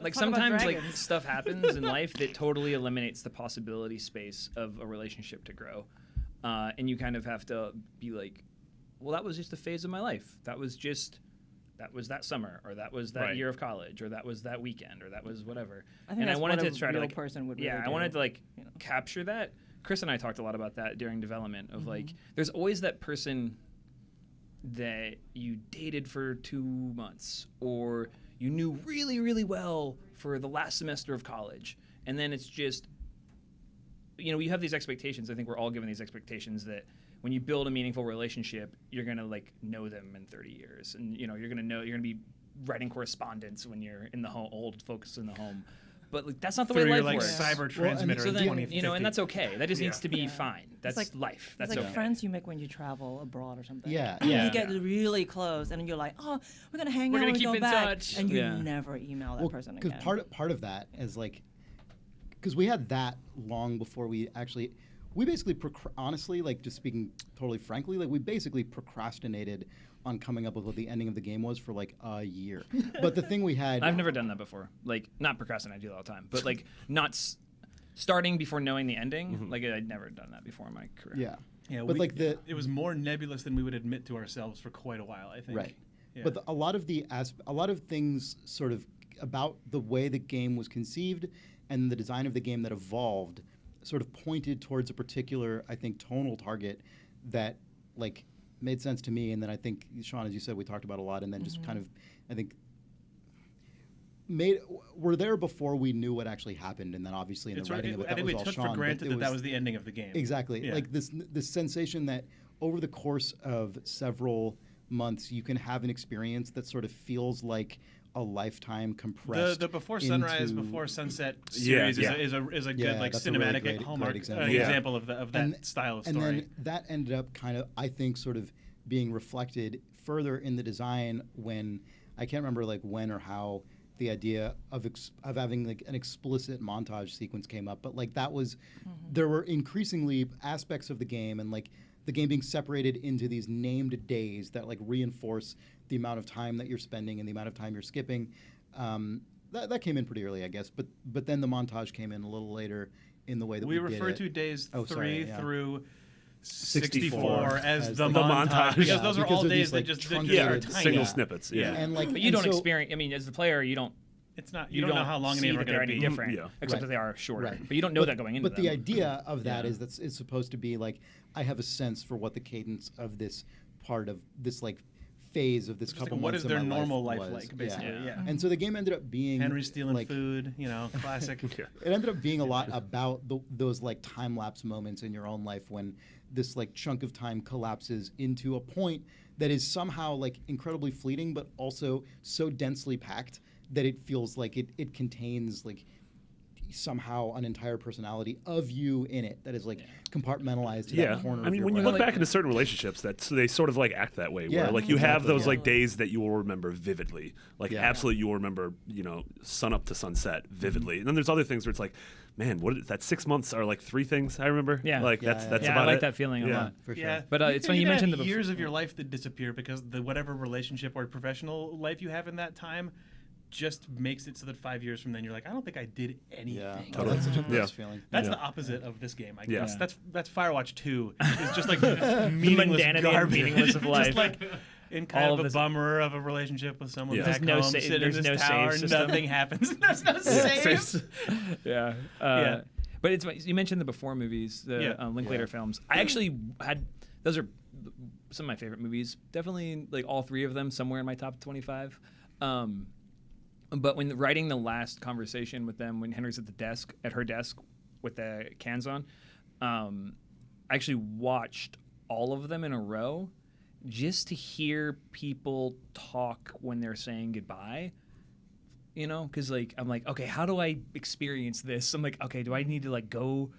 like Talk about sometimes like dragons. stuff happens in life that totally eliminates the possibility space of a relationship to grow, and you kind of have to be like, well, that was just a phase of my life. That was that summer, or that was that year of college, or that was that weekend, or that was whatever. I think and that's I wanted what to a try to real like, person would yeah, really I wanted do, to like you know. capture that. Chris and I talked a lot about that during development of like, there's always that person that you dated for 2 months, or you knew really, really well for the last semester of college, and then it's just, you know, you have these expectations. I think we're all given these expectations that when you build a meaningful relationship, you're gonna like know them in 30 years, and you know you're gonna be writing correspondence when you're in the home, old folks in the home. But like, that's not the way Through life your like works. cyber transmitter So in then, 2050. you know, and that's okay. That just needs to be Yeah. fine. That's It's life. It's That's like okay. friends you make when you travel abroad or something. Yeah. Yeah. You get really close, and then you're like, oh, we're gonna hang We're out gonna when we keep go in back, touch. and you Yeah. never email that person again. Because part of that is like, because we had that long before we actually, we basically honestly, like just speaking totally frankly, like we basically procrastinated on coming up with what the ending of the game was for like a year. But the thing we had, I've never done that before. Like, not procrastinate, I do that all the time, but like not starting before knowing the ending. Like, I'd never done that before in my career. yeah, Yeah, but like it was more nebulous than we would admit to ourselves for quite a while, I think. right. Yeah. But a lot of things sort of about the way the game was conceived and the design of the game that evolved sort of pointed towards a particular, I think, tonal target that like made sense to me. And then I think, Sean, as you said, we talked about a lot, and then just kind of, I think, we're there before we knew what actually happened, and then obviously in the writing of it, I think was we all took Sean. for granted but that was the ending of the game. exactly Yeah. like this sensation that over the course of several months you can have an experience that sort of feels like a lifetime compressed. The Before Sunrise, into- Before Sunset Yeah, series yeah. is a good Yeah, like that's a really cinematic great hallmark example. Yeah. example of that And- style of and story. then that ended up kind of, I think, sort of being reflected further in the design when I can't remember like when or how the idea of having like an explicit montage sequence came up, but like that was there were increasingly aspects of the game and like the game being separated into these named days that like reinforce the amount of time that you're spending and the amount of time you're skipping. That came in pretty early, I guess, but then the montage came in a little later in the way that we did refer it. to days Oh, 3 sorry, yeah. through 64 as as the the montage, montage. because Yeah, those are because all of days these, that like, just truncated are Yeah, tiny. single Yeah. snippets. Yeah. And like, But you and don't so- experience. I mean, as the player, you don't. It's not. You don't know how long see any are that they're going to any be different, Yeah. except Right. that they are shorter. Right. But you don't know that going into But them. the idea of that Yeah. is that it's supposed to be like I have a sense for what the cadence of this part of this like phase of this Just couple like, what months is their of my normal life life was. like, basically? Yeah. And so the game ended up being Henry stealing like, food, classic. Yeah. It ended up being a lot about those like time lapse moments in your own life when this like chunk of time collapses into a point that is somehow like incredibly fleeting, but also so densely packed that it feels like it contains like somehow an entire personality of you in it that is like compartmentalized to Yeah, that corner. I mean, of when you your look life. back into certain relationships, they sort of like act that way. Yeah, where like you have exactly, those like yeah. days that you will remember vividly, like Yeah. absolutely you will remember, sun up to sunset vividly. And then there's other things where it's like, man, that 6 months are like 3 things I remember. Yeah. like Yeah, that's yeah. that's Yeah, about I like it. that feeling a Yeah. lot. for sure. Yeah, But it's funny you can mentioned have the years of your life that disappear because the whatever relationship or professional life you have in that time just makes it so that 5 years from then you're like, I don't think I did anything. Yeah, Totally. that's such a Yeah. nice feeling. That's Yeah. the opposite of this game, I Yeah. guess. Yeah. That's Firewatch 2. It's just like meaningless mundanity and garbage. meaningless of life. Just like in kind All of of a this- bummer of a relationship with someone Yeah. back There's no home, sa- sitting in there's this no tower, save system. nothing happens. There's no save. Yeah. Yeah. But it's you mentioned the Before movies, the Yeah. Linklater Yeah. films. I actually had those are some of my favorite movies. Definitely like all 3 of them somewhere in my top 25. But when writing the last conversation with them, when Henry's at her desk with the cans on, I actually watched all of them in a row just to hear people talk when they're saying goodbye. Because like I'm like, okay, how do I experience this? I'm like, okay, do I need to like go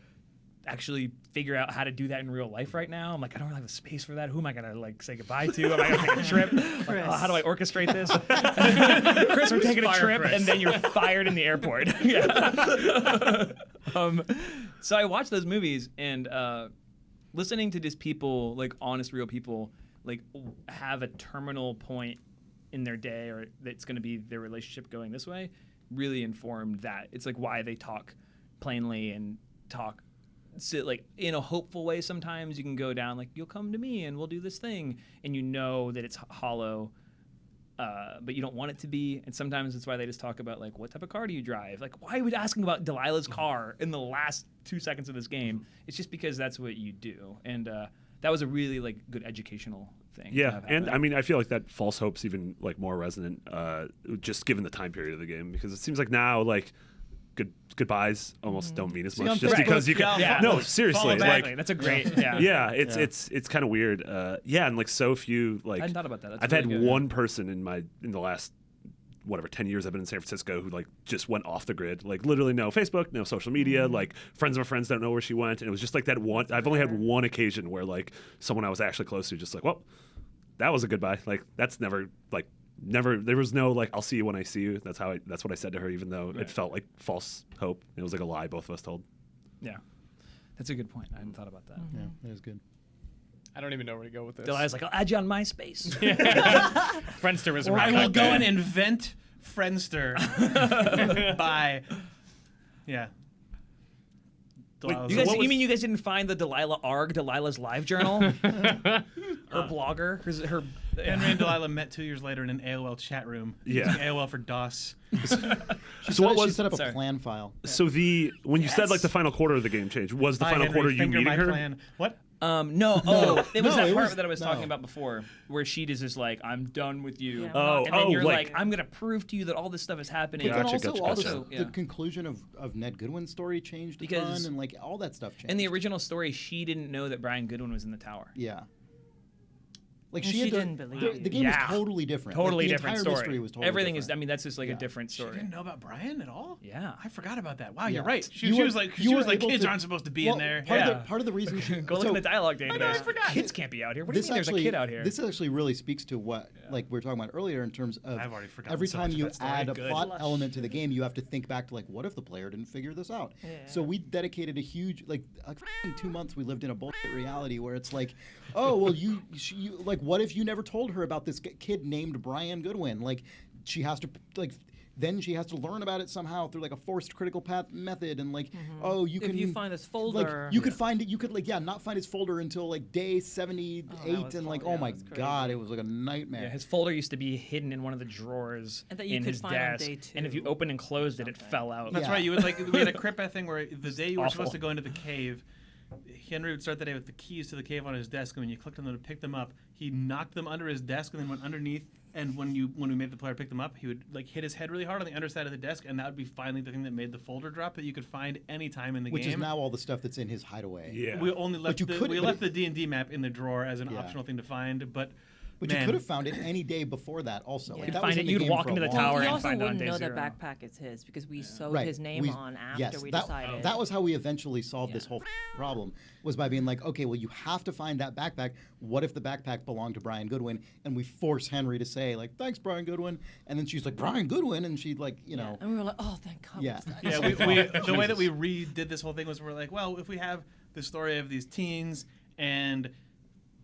actually figure out how to do that in real life right now? I'm like, I don't really have the space for that. Who am I gonna like say goodbye to? Am I gonna take a trip? Like, how do I orchestrate this? Chris, we're taking a Fire trip, Chris. and then you're fired in the airport. Yeah. So I watched those movies and listening to just people, like honest, real people, like have a terminal point in their day, or that's going to be their relationship going this way, really informed that. It's like why they talk plainly and talk like in a hopeful way. Sometimes you can go down like, you'll come to me and we'll do this thing, and you know that it's hollow, but you don't want it to be. And sometimes it's why they just talk about like, what type of car do you drive? Like, why are we asking about Delilah's car in the last 2 seconds of this game? It's just because that's what you do. And that was a really like good educational thing. Yeah, and I mean, I feel like that false hope's even like more resonant, just given the time period of the game, because it seems like now like goodbyes almost don't mean as much, just because you can. Yeah. No, seriously, Exactly. That's a great. Yeah, it's kind of weird. And like so few like. I hadn't thought about that. That's I've really had good. one person in the last 10 years I've been in San Francisco who like just went off the grid, like literally no Facebook, no social media, like friends of my friends don't know where she went, and it was just like that one. I've only had one occasion where like someone I was actually close to just like, well, that was a goodbye. Like that's never there was no like, I'll see you when I see you. That's what I said to her, even though it felt like false hope. It was like a lie both of us told. Yeah, that's a good point. I hadn't thought about that. Yeah, that is good. I don't even know where to go with this. Delilah's like, I'll add you on MySpace. Friendster was Or right I will back go then. and invent Friendster by, yeah. Delilah's You like, guys, what was- you mean you guys didn't find the Delilah ARG, Delilah's live journal? Her blogger? Her Henry and Delilah met 2 years later in an AOL chat room. Yeah. using AOL for DOS. She set up a plan file. So when you said like the final quarter of the game changed, was the Hi, final Henry, quarter you finger meeting my her? plan. What? No. Oh, it was No, that it part was- that I was talking no. about before, where she is just like, I'm done with you. Yeah. Oh, and then you're like- like, I'm gonna prove to you that all this stuff is happening. But then Gotcha, also, gotcha. also Yeah. the conclusion of Ned Goodwin's story changed a Because- ton, and like all that stuff changed. In the original story, she didn't know that Brian Goodwin was in the tower. Yeah. Like And she, she had to- didn't believe. the game Yeah. was totally different. Totally like, the different entire story. mystery was totally Everything different. is. I mean, that's just like Yeah. a different She story. didn't know about Brian at all? Yeah. I forgot about that. Wow, Yeah. you're right. She You was were- like, you were kids able to- aren't supposed to be Well, in there. Part of the reason she Go look in the dialogue database. Kids can't be out here. What do you mean there's a kid out here? This actually really speaks to what like we were talking about earlier in terms of I've already forgotten every so time much you of that story. add a Good. plot element to the game, you have to think back to like, what if the player didn't figure this out? Yeah. So we dedicated a huge like 2 months we lived in a bullshit reality where it's like, oh well, you like, what if you never told her about this kid named Brian Goodwin? Like she has to like. Then she has to learn about it somehow through like a forced critical path method, and like, oh, you If can you find this folder. like you could find it. You could like not find his folder until like day 78, was and like, cool. oh Yeah, my that's crazy. god, it was like a nightmare. Yeah, his folder used to be hidden in one of the drawers And that you in could his find on desk, day and if you 2. opened and closed it, it fell out. That's Yeah. right. You would like we had a Crippa thing where the day you were Awful. supposed to go into the cave, Henry would start the day with the keys to the cave on his desk, and when you clicked on them to pick them up, he knocked them under his desk and then went underneath. And when we made the player pick them up, he would like hit his head really hard on the underside of the desk, and that would be finally the thing that made the folder drop that you could find any time in the Which game. is now all the stuff that's in his hideaway. Yeah. We only left you could- we but left it- the D&D map in the drawer as an Yeah. optional thing to find, but But man, you could have found it any day before that also. Yeah. Like, You'd that find was it- in the you'd game walk for a into the long tower Well, and we time. also find it on wouldn't day know zero. that backpack is his because we sewed Right. his name on after yes, we that, decided. that was how we eventually solved this Yeah. whole problem, was by being like, okay, well, you have to find that backpack. What if the backpack belonged to Brian Goodwin? And we force Henry to say, like, thanks, Brian Goodwin. And then she's like, Brian Goodwin? And she'd like, you know. And we were like, oh, thank God. Yeah. yeah, the way that we redid this whole thing was we're like, well, if we have the story of these teens and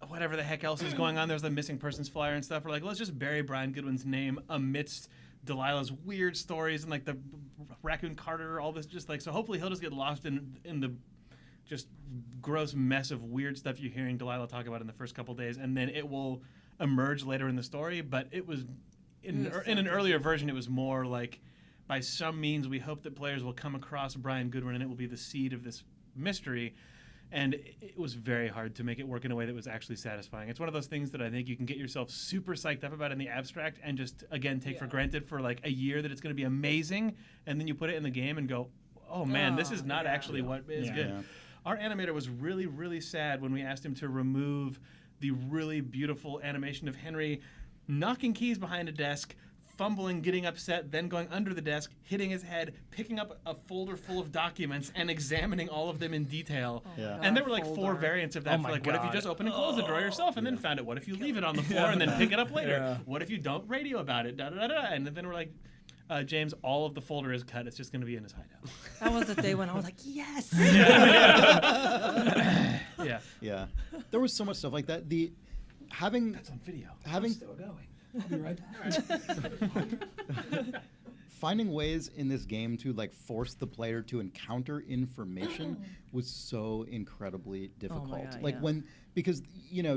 whatever the heck else is going on, there's the missing persons flyer and stuff. We're like, let's just bury Brian Goodwin's name amidst Delilah's weird stories and like the raccoon Carter, all this, just like, so hopefully he'll just get lost in the just gross mess of weird stuff you're hearing Delilah talk about in the first couple days, and then it will emerge later in the story. But it was in an earlier version, it was more like, by some means, we hope that players will come across Brian Goodwin and it will be the seed of this mystery. And it was very hard to make it work in a way that was actually satisfying. It's one of those things that I think you can get yourself super psyched up about in the abstract and just, again, take for granted for like a year that it's going to be amazing. And then you put it in the game and go, oh man, this is not actually what is good. Yeah. Our animator was really, really sad when we asked him to remove the really beautiful animation of Henry knocking keys behind a desk, fumbling, getting upset, then going under the desk, hitting his head, picking up a folder full of documents, and examining all of them in detail. Yeah. And there were like Folder. 4 variants of that. Oh for my like, what if you God. just open and close the drawer yourself and then found it? What if you leave it on the floor and then pick it up later? Yeah. What if you don't radio about it? Da, da, da, da. And then we're like, James, all of the folder is cut. It's just going to be in his hideout. That was the day when I was like, yes. Yeah. Yeah. There was so much stuff like that. Having It's on video. having Still going. I'll be right back. finding ways in this game to like force the player to encounter information was so incredibly difficult. God, like yeah. because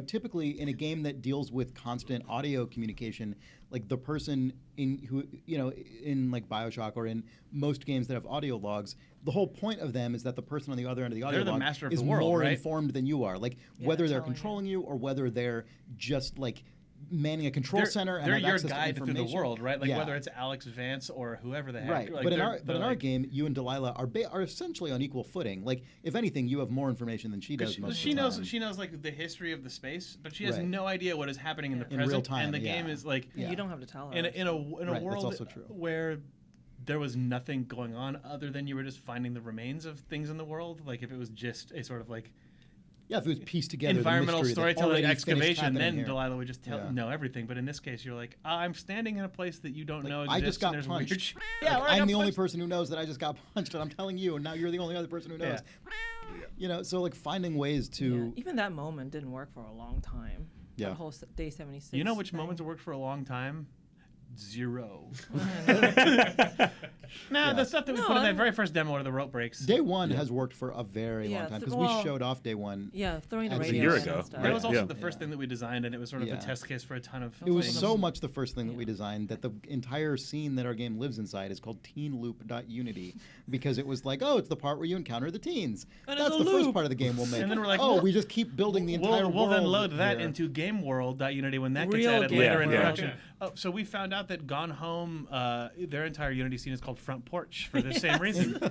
typically in a game that deals with constant audio communication, like the person in like BioShock or in most games that have audio logs, the whole point of them is that the person on the other end of the audio They're the log master of is the world, more right? informed than you are. Like Yeah, whether they're telling you. controlling you or whether they're just like manning a control center and they're have your access to guide through the information. world, right? Like Yeah. whether it's Alex Vance or whoever the heck. Right, Like but in they're our like- game, you and Delilah are essentially on equal footing. Like, if anything, you have more information than she does. She, most she of the knows time. she knows like the history of the space, but she has Right. no idea what is happening in the In present. real time, and the yeah. game is like Yeah. You don't have to tell her. in a Right, that's world also true. where there was nothing going on other than you were just finding the remains of things in the world. Like if it was just a sort of like Yeah, if it was pieced together, environmental the mystery that storytelling already finished excavation, happening then here. Delilah would just Yeah. know everything. But in this case, you're like, I'm standing in a place that you don't Like, know I exists. just got and there's weird punched. shit. Like, Yeah, or I I'm got the only punched. person who knows that I just got punched, and I'm telling you, and now you're the only other person who knows. So like finding ways Yeah, to even that moment didn't work for a long time. Yeah. That whole day 76. You know which thing. moments worked for a long time? Zero. Yeah. Nah, the Yes. stuff that we No, put in that I'm- very first demo are the rope breaks. day one has worked for a very Yeah, long time th- because well, we showed off day one. Yeah, throwing the That was a radio year in ago, and stuff. That was also Yeah. the first thing that we designed, and it was sort of Yeah. the test case for a ton of It was things. so much the first thing that we designed that the entire scene that our game lives inside is called teenloop.unity because it was like, oh, it's the part where you encounter the teens. And That's it's the a first loop. part of the game we'll make. And then we're like, oh, well, we just keep building the entire We'll world. then load that here. into GameWorld.unity when that gets Real added game later in world. production. Yeah. Oh, so we found out that Gone Home, their entire Unity scene is called Front Porch for the same reason. We're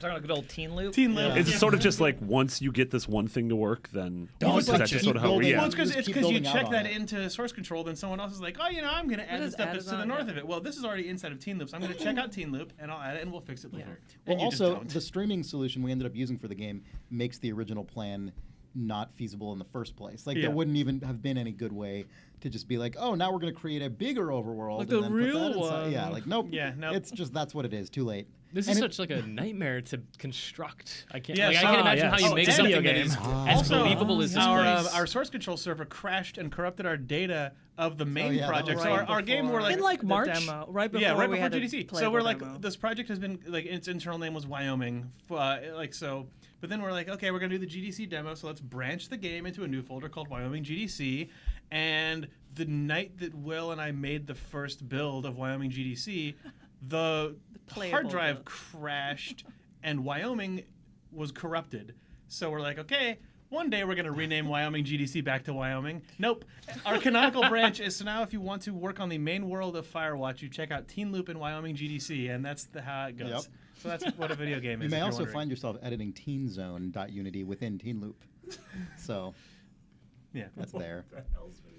talking about good old teen loop. Teen Loop. Yeah. It's sort of just like once you get this one thing to work, then Don't is touch that it. just sort of how Keep we building Well, yeah. it's because Just keep you building out check on that it. into source control, then someone else is like, oh, I'm going to add the just stuff add that's it to the on, north yeah. of it. Well, this is already inside of Teen Loop, so I'm going to check out Teen Loop, and I'll add it, and we'll fix it later. Well, And you just also, don't. the streaming solution we ended up using for the game makes the original plan not feasible in the first place. Like, Yeah. there wouldn't even have been any good way to just be like, oh, now we're going to create a bigger overworld. Like and the then put real that inside. one. Yeah, like, nope. Yeah, nope. It's just, that's what it is. Too late. This And is it- such like a nightmare to construct. I can't. Yeah, like, I so- can't imagine yes. how you Oh, make and something video that is game. as Also, believable as this place. our source control server crashed and corrupted our data of the main yeah, that project. was So right our game were before like In, like, the March? demo, right before yeah, right we before had a GDC. So playable we're like, demo. this project has been like its internal name was Wyoming, like so. But then we're like, okay, we're gonna do the GDC demo, so let's branch the game into a new folder called Wyoming GDC. And the night that Will and I made the first build of Wyoming GDC, the hard playable drive build. crashed, and Wyoming was corrupted. So we're like, okay. One day we're going to rename Wyoming GDC back to Wyoming. Nope. Our canonical branch is so now if you want to work on the main world of Firewatch, you check out Teen Loop and Wyoming GDC, and that's how it goes. Yep. So that's what a video game is. You may if you're also wondering. find yourself editing teenzone.unity within Teen Loop. So Yeah. that's there.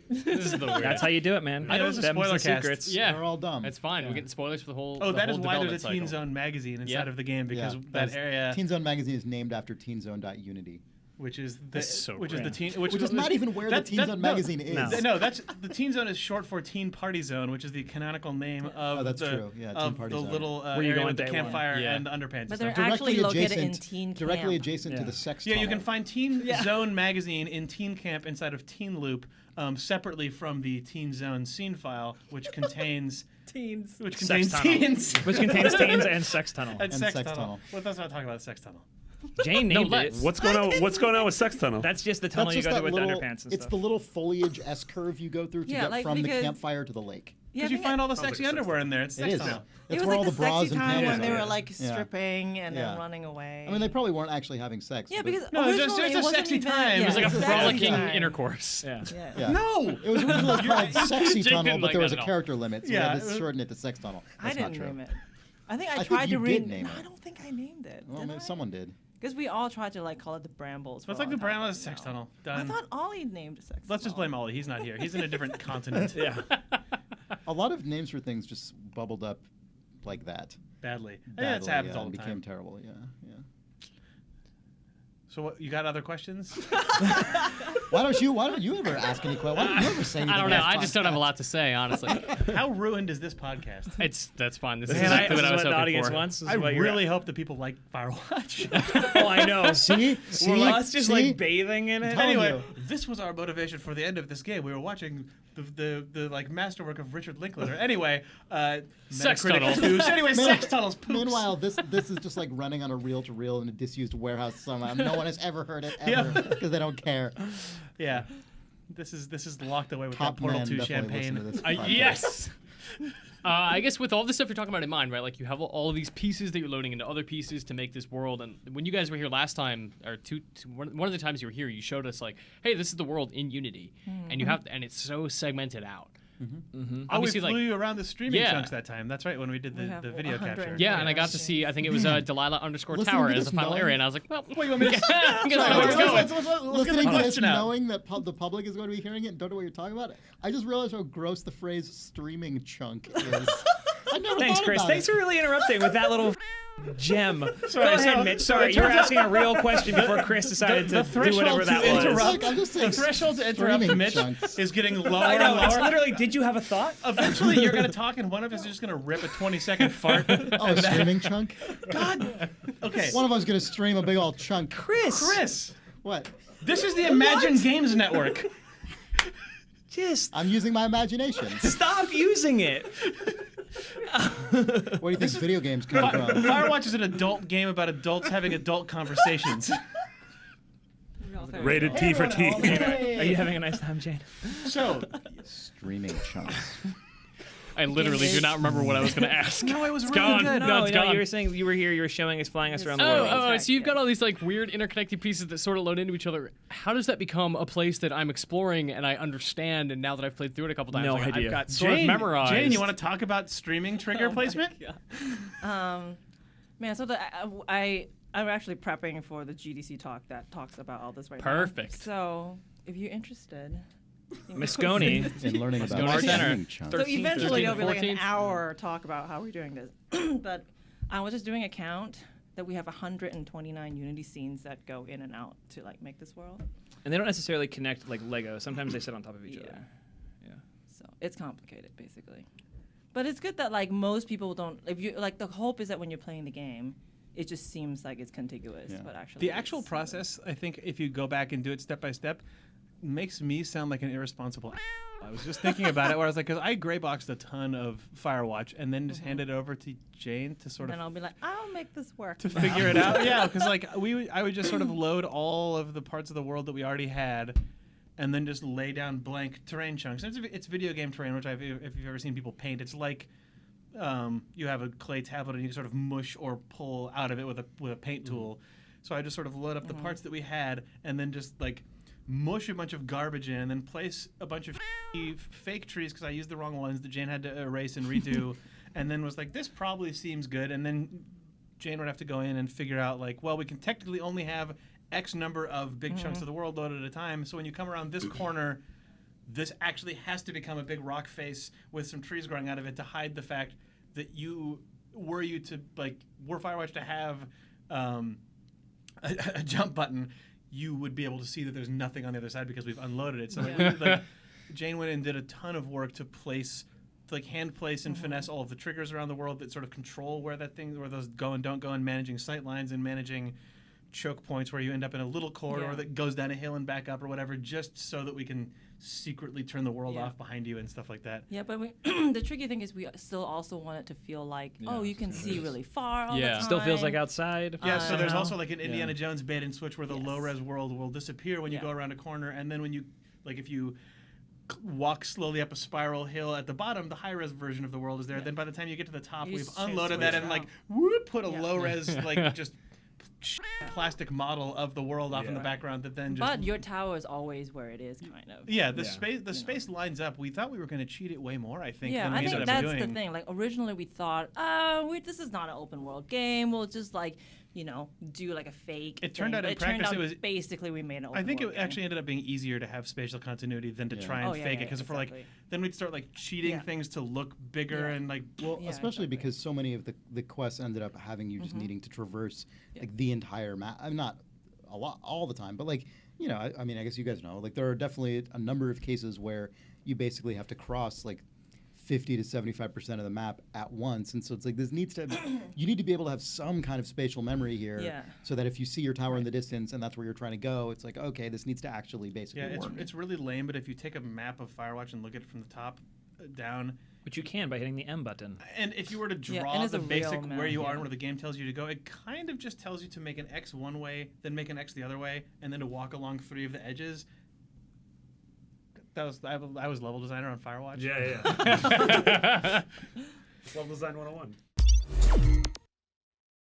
This is the weird. That's how you do it, man. I know, this is a Them's spoiler the cast. secrets. Yeah, They're all dumb. It's fine. Yeah. We get spoilers for the whole. Oh, the that is whole why there's a development Teen cycle. Zone magazine inside Yeah. of the game because Yeah, that area, Teen Zone magazine is named after teenzone.unity. which is the That's so which is great. the teen, Which is not even where the Teen Zone magazine is. No, that's the Teen Zone is short for Teen Party Zone, which is the canonical name of Oh, that's the true. Yeah, Teen of Party the Zone. little Where you area go with the on day one. campfire Yeah. and the underpants. But and they're stuff. actually located in adjacent, Teen directly Camp. adjacent to Yeah. the sex Yeah, you tunnel. can find Teen Zone magazine in Teen Camp inside of Teen Loop, separately from the Teen Zone scene file, which contains Teens. which Sex contains tunnel. teens Which contains teens and sex tunnel. and sex Sex tunnel. tunnel. Well, let's not talk about the sex tunnel. Jane No, named it. let's. What's going on? What's going on with Sex Tunnel? That's just the tunnel That's you just go that through with the little. underpants and It's stuff. the little foliage S curve you go through to Yeah, get like, from the because- campfire to the lake. Yeah, Because I you think find all the Sounds like sexy a sex underwear in there. It's It sex is. tunnel. it It's was where like all the the bras sexy and time panties when they are. were like Yeah. stripping and Yeah. then running away. I mean, they probably weren't actually having sex. yeah, but- because No, it's just- originally it's it a wasn't sexy even- time. Yeah, It was like a sexy frolicking time. intercourse. Yeah. Yeah. Yeah. No. It was originally called Sexy Jake Tunnel, didn't but like there that was a at all. character limit, so Yeah, we it had to was- shorten it to Sex Tunnel. That's I not didn't true. name it. I think I think tried you to did read. name No, it. I don't think I named it. Well, did maybe I? someone did. Because we all tried to like call it the Brambles. So it's like the Brambles sex tunnel. I Done. thought Ollie named a sex. Let's just blame Ollie. He's not here. He's in a different continent. Yeah. A lot of names for things just bubbled up like that. Badly. Yeah, Badly, it's happens yeah, all and the became time. terrible. Yeah, yeah. So what, you got other questions? Why don't you ever ask any questions? Why don't you ever say anything? I don't know. on this I just don't have a podcast? lot to say, honestly. How ruined is this podcast? That's fine. This is Man, exactly this what I is was what the hoping audience for. wants. This is I what you're really at. hope that people like Firewatch. Oh, I know. See, We're us just see? like bathing in it. telling Anyway, you. this was our motivation for the end of this game. We were watching the like masterwork of Richard Linklater. Anyway, Sex Metacritic tunnel. twos. Anyway, sex tunnels. Poops. Meanwhile, this is just like running on a reel-to-reel in a disused warehouse somewhere. No one has ever heard it ever because they don't care. Yeah, this is locked away with Top that Portal men 2 definitely listen to champagne. this podcast. Yes. I guess with all this stuff you're talking about in mind, right? Like you have all of these pieces that you're loading into other pieces to make this world. And when you guys were here last time, or one of the times you were here, you showed us like, hey, this is the world in Unity, and you have, and it's so segmented out. Oh, we Obviously, flew like, you around the streaming Yeah. chunks that time. That's right, when we did We have the video 100. capture. yeah, and I got to see. I think it was Delilah Listening _Tower to as this the final knowing- area, and I was like, well, What, you want me to I'm gonna know where it's going. Let's get Listening the to this, question out. knowing that the public is going to be hearing it and don't know what you're talking about, I just realized how gross the phrase "streaming chunk" is. I never Thanks, thought Chris. about Thanks it. for really interrupting with that little gem. Go Sorry, ahead, so- Mitch. so Sorry, it you were turns out- asking a real question before Chris decided the to do whatever threshold that to was. interrupt- Look, I'm just The saying threshold to interrupt streaming Mitch chunks. is getting lower I and know. It's lower. literally, did you have a thought? Eventually, you're going to talk, and one of us is just going to rip a 20-second fart. Oh, a streaming chunk? God. Okay. One of us is going to stream a big old chunk. Chris, What? this is the Imagine Games Network. Just I'm using my imagination. stop using it. Where do you think video games come from? Firewatch is an adult game about adults having adult conversations. Rated T for T. Are you having a nice time, Jane? So, Streaming chunks. I literally do not remember what I was going to ask. no, it was It's really gone. good. No, it's gone. you were saying you were here. You were showing us, flying us around the Oh, world. so you've got all these like weird interconnected pieces that sort of load into each other. How does that become a place that I'm exploring and I understand? And now that I've played through it a couple times, No like, idea. I've got sort of memorized. Jane, you want to talk about streaming trigger placement? Man, so I'm actually prepping for the GDC talk that talks about all this right now. Perfect. So if you're interested, Moscone. In learning Let's about go to center. streaming chunks. So 13th, eventually there'll be like an 14th. hour talk about how we're doing this. But I was just doing a count that we have 129 Unity scenes that go in and out to like make this world. And they don't necessarily connect like Lego. Sometimes they sit on top of each Yeah. other. Yeah. So it's complicated basically. But it's good that like most people don't, if you like, the hope is that when you're playing the game, it just seems like it's contiguous, Yeah. but actually The actual process, I think, if you go back and do it step by step, makes me sound like an irresponsible. I was just thinking about it, where I was like, because I grayboxed a ton of Firewatch and then just handed it over to Jane to sort And of I'll be like, I'll make this work. to figure it out. Yeah, because like I would just sort of load all of the parts of the world that we already had, and then just lay down blank terrain chunks. And it's video game terrain, which if you've ever seen people paint, it's like you have a clay tablet and you sort of mush or pull out of it with a paint tool. So I just sort of load up the parts that we had, and then just like mush a bunch of garbage in, and then place a bunch of fake trees because I used the wrong ones that Jane had to erase and redo, and then was like, this probably seems good, and then Jane would have to go in and figure out like, well, we can technically only have X number of big chunks of the world loaded at a time, so when you come around this corner, this actually has to become a big rock face with some trees growing out of it to hide the fact that were Firewatch to have a jump button, you would be able to see that there's nothing on the other side because we've unloaded it. So Jane went in and did a ton of work to hand place and finesse all of the triggers around the world that sort of control where those go and don't go, and managing sight lines and managing choke points where you end up in a little corridor that goes down a hill and back up or whatever, just so that we can secretly turn the world off behind you and stuff like that. Yeah, but the tricky thing is we still also want it to feel like, you can see really far all the time. Still feels like outside. Yeah, so there's somehow. also like an Indiana Jones bait and switch where the low-res world will disappear when you Yeah. go around a corner, and then when you, like if you walk slowly up a spiral hill at the bottom, the high-res version of the world is there. Then by the time you get to the top, You we've just unloaded that switch and like out. put a low-res like just plastic model of the world off in the background that then just But your tower is always where it is, kind of. the space lines up. We thought we were going to cheat it way more, I think, Yeah, than we I ended think up that's doing. the thing. Like originally we thought, this is not an open world game. We'll just like, do like a fake. It turned thing. out in But it turned practice out it was- basically we made an open I think world it game. actually ended up being easier to have spatial continuity than to try and Oh, yeah, fake yeah, it. Because if we're like, exactly. then we'd start like cheating Yeah. things to look bigger Yeah. and like. Well, Yeah, especially exactly. because so many of the quests ended up having you just needing to traverse like the entire map. I'm not a lot all the time, but like I mean, I guess you guys know, like there are definitely a number of cases where you basically have to cross like 50 to 75% of the map at once. And so it's like this needs to, you need to be able to have some kind of spatial memory here Yeah. so that if you see your tower in the distance and that's where you're trying to go, it's like, okay, this needs to actually basically Yeah, work. it's really lame, but if you take a map of Firewatch and look at it from the top down, Which you can by hitting the M button. and if you were to Yeah, draw and it's the a real basic map, where you are yeah. and where the game tells you to go, it kind of just tells you to make an X one way, then make an X the other way, and then to walk along 3 of the edges. I was level designer on Firewatch. Yeah. Level design 101.